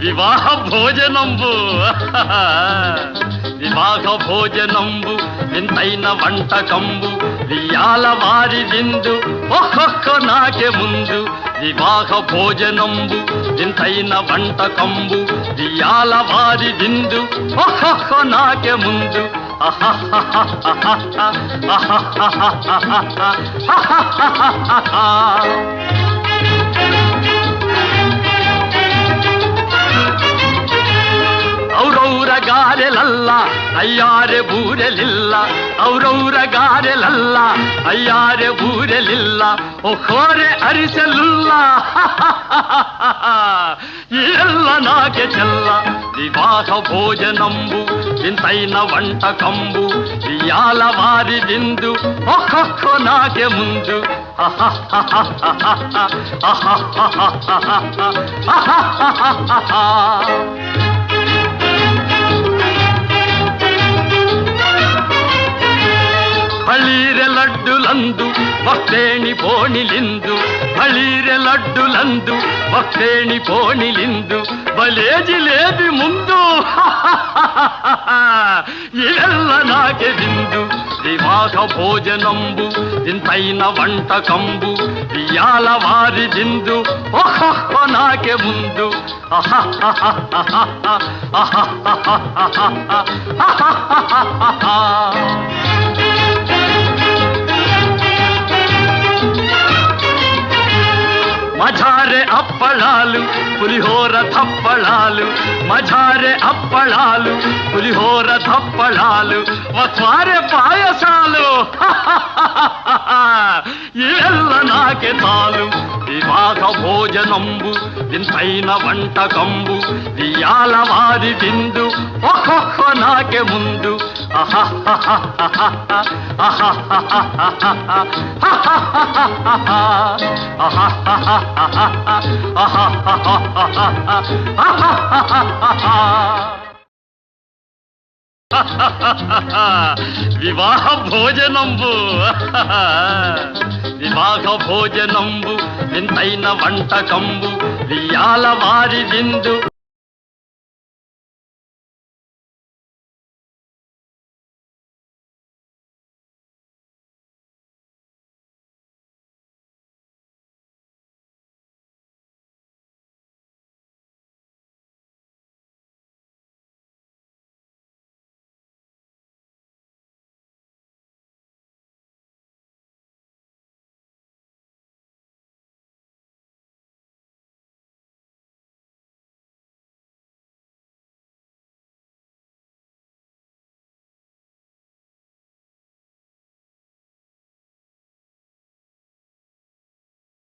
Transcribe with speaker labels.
Speaker 1: వివాహ భోజనంబు వివాహ భోజనంబు వింతైన వంటకంబు వియాల వారి విందు ఒక్కొక్క నాకే ముందు వివాహ భోజనంబు వింతైన వంటకంబు వియాల వారి విందు ఒక్కొక్క నాకే ముందు ಔರೌರ ಗಾರೆಲಲ್ಲ ಅಯ್ಯಾರೆ ಬೂರೆಲಿಲ್ಲ ಔರೌರ ಗಾರೆಲಲ್ಲ ಅಯ್ಯಾರೆ ಬೂರೆಲಿಲ್ಲ ಒಖೋರೆ ಅರಿಸಲಿಲ್ಲ ಎಲ್ಲ ನಾಗೆ ಚೆಲ್ಲ ವಿವಾಹ ಭೋಜನಂಬು ವಿಂತೈನ వంటకంబు వియాల వారి విందు ఒక్కొక్క నాకే ముందు ಹಳೀರೆ ಲಡ್ಡುಲಂದು ಭಕ್ತೇಣಿ ಪೋಣಿಲಿಂದು ಹಳೀರೆ ಲಡ್ಡುಲಂದು ಭಕ್ತೇಣಿ ಪೋಣಿಲಿಂದು ಬಲೇ ಜಿಲೇಬಿ ಮುಂದು ಇವೆಲ್ಲ ನಾಗೆ ಬಿಂದು ವಿವಾಹ ಭೋಜನಂಬು ಇಂತೈನ వంటకంబు వియాల వారి విందు ఒక్కొక్క నాకే ముందు మజారే అప్పళాలు పులిహోర థప్పళాలు మజారే అప్పళాలు పులిహోర థప్పళాలు వస్వారే పాయసాలు ఇవెల్ల నాకే తాలు వివాహ భోజనంబు వింతైన వంటకంబు వియాల వారి విందు ఒక్కొక్క నాకే ముందు వివాహ భోజనంబు వివాహ భోజనంబు వింతైన వంటకంబు వియాల వారి విందు